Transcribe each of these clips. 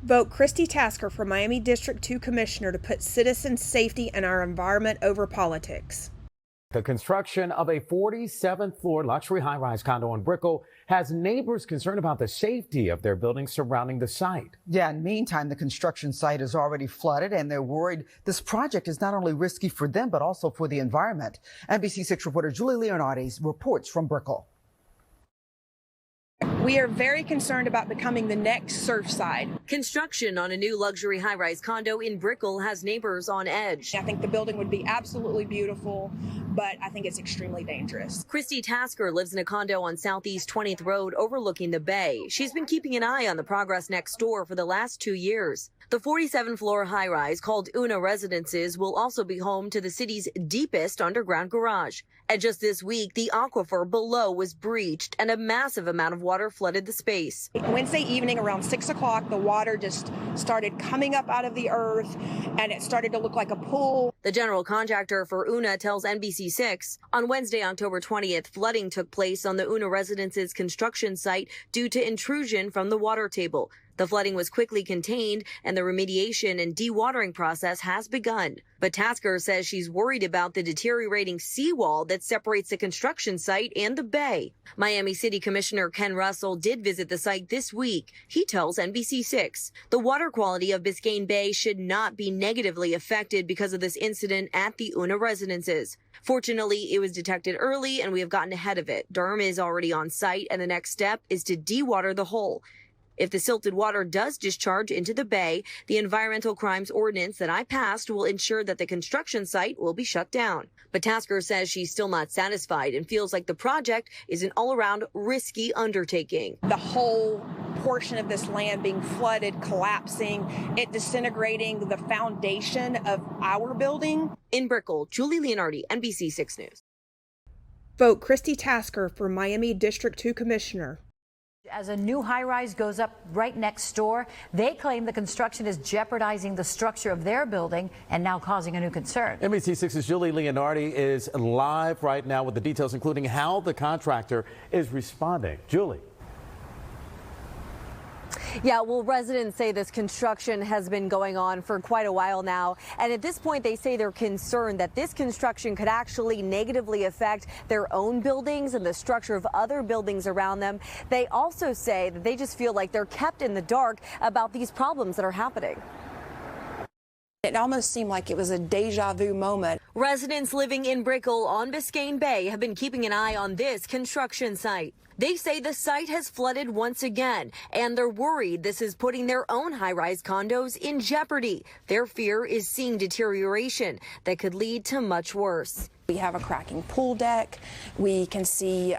Vote Christi Tasker for Miami District 2 Commissioner to put citizen safety and our environment over politics. The construction of a 47th floor luxury high-rise condo in Brickell has neighbors concerned about the safety of their buildings surrounding the site. Yeah, in the meantime, the construction site is already flooded and they're worried this project is not only risky for them, but also for the environment. NBC6 reporter Julie Leonardi reports from Brickell. We are very concerned about becoming the next Surfside. Construction on a new luxury high-rise condo in Brickell has neighbors on edge. I think the building would be absolutely beautiful, but I think it's extremely dangerous. Christi Tasker lives in a condo on Southeast 20th Road overlooking the bay. She's been keeping an eye on the progress next door for the last 2 years. The 47-floor high-rise called Una Residences will also be home to the city's deepest underground garage. And just this week, the aquifer below was breached and a massive amount of water flooded the space. Wednesday evening around 6 o'clock, the water just started coming up out of the earth and it started to look like a pool. The general contractor for Una tells NBC6 on Wednesday, October 20th, flooding took place on the Una Residences construction site due to intrusion from the water table. The flooding was quickly contained and the remediation and dewatering process has begun. But Tasker says she's worried about the deteriorating seawall that separates the construction site and the bay. Miami City Commissioner Ken Russell did visit the site this week. He tells NBC6 the water quality of Biscayne Bay should not be negatively affected because of this incident at the Una Residences. Fortunately, it was detected early and we have gotten ahead of it. DERM is already on site and the next step is to dewater the hole. If the silted water does discharge into the bay, the environmental crimes ordinance that I passed will ensure that the construction site will be shut down. But Tasker says she's still not satisfied and feels like the project is an all-around risky undertaking. The whole portion of this land being flooded, collapsing, it disintegrating the foundation of our building. In Brickell, Julie Leonardi, NBC6 News. Vote Christi Tasker for Miami District 2 Commissioner. As a new high-rise goes up right next door, they claim the construction is jeopardizing the structure of their building and now causing a new concern. NBC6's Julie Leonardi is live right now with the details, including how the contractor is responding. Julie. Yeah, well, residents say this construction has been going on for quite a while now. And at this point, they say they're concerned that this construction could actually negatively affect their own buildings and the structure of other buildings around them. They also say that they just feel like they're kept in the dark about these problems that are happening. It almost seemed like it was a deja vu moment. Residents living in Brickell on Biscayne Bay have been keeping an eye on this construction site. They say the site has flooded once again, and they're worried this is putting their own high-rise condos in jeopardy. Their fear is seeing deterioration that could lead to much worse. We have a cracking pool deck. We can see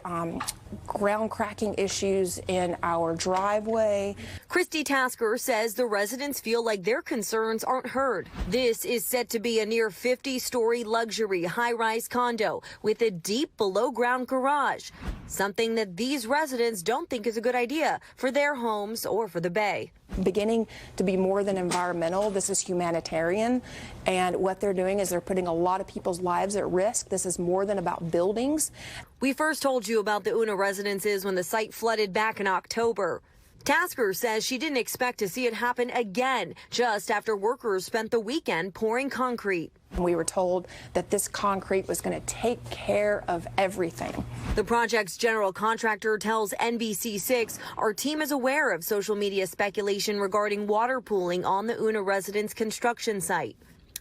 ground cracking issues in our driveway. Christi Tasker says the residents feel like their concerns aren't heard. This is set to be a near 50-story luxury high-rise condo with a deep below-ground garage, something that these residents don't think is a good idea for their homes or for the bay. Beginning to be more than environmental, this is humanitarian, and what they're doing is they're putting a lot of people's lives at risk. This is more than about buildings. We first told you about the Una Residences when the site flooded back in October. Tasker says she didn't expect to see it happen again just after workers spent the weekend pouring concrete. We were told that this concrete was going to take care of everything. The project's general contractor tells NBC6 our team is aware of social media speculation regarding water pooling on the Una residence construction site.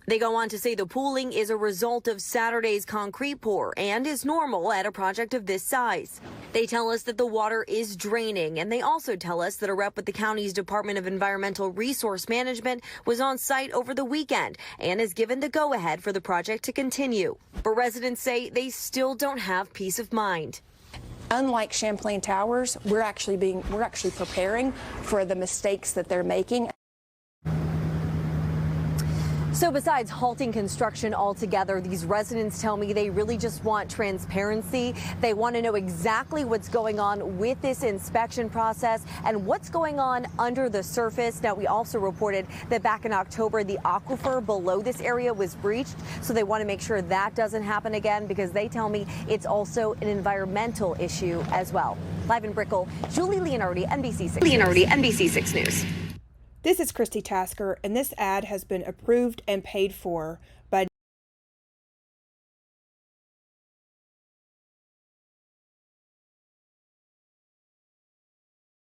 They go on to say the pooling is a result of Saturday's concrete pour and is normal at a project of this size. They tell us that the water is draining, and they also tell us that a rep with the county's Department of Environmental Resource Management was on site over the weekend and has given the go-ahead for the project to continue. But residents say they still don't have peace of mind. Unlike Champlain Towers, we're actually preparing for the mistakes that they're making. So besides halting construction altogether, these residents tell me they really just want transparency. They want to know exactly what's going on with this inspection process and what's going on under the surface. Now, we also reported that back in October, the aquifer below this area was breached. So they want to make sure that doesn't happen again because they tell me it's also an environmental issue as well. Live in Brickell, Julie Leonardi, NBC6 News. This is Christi Tasker, and this ad has been approved and paid for by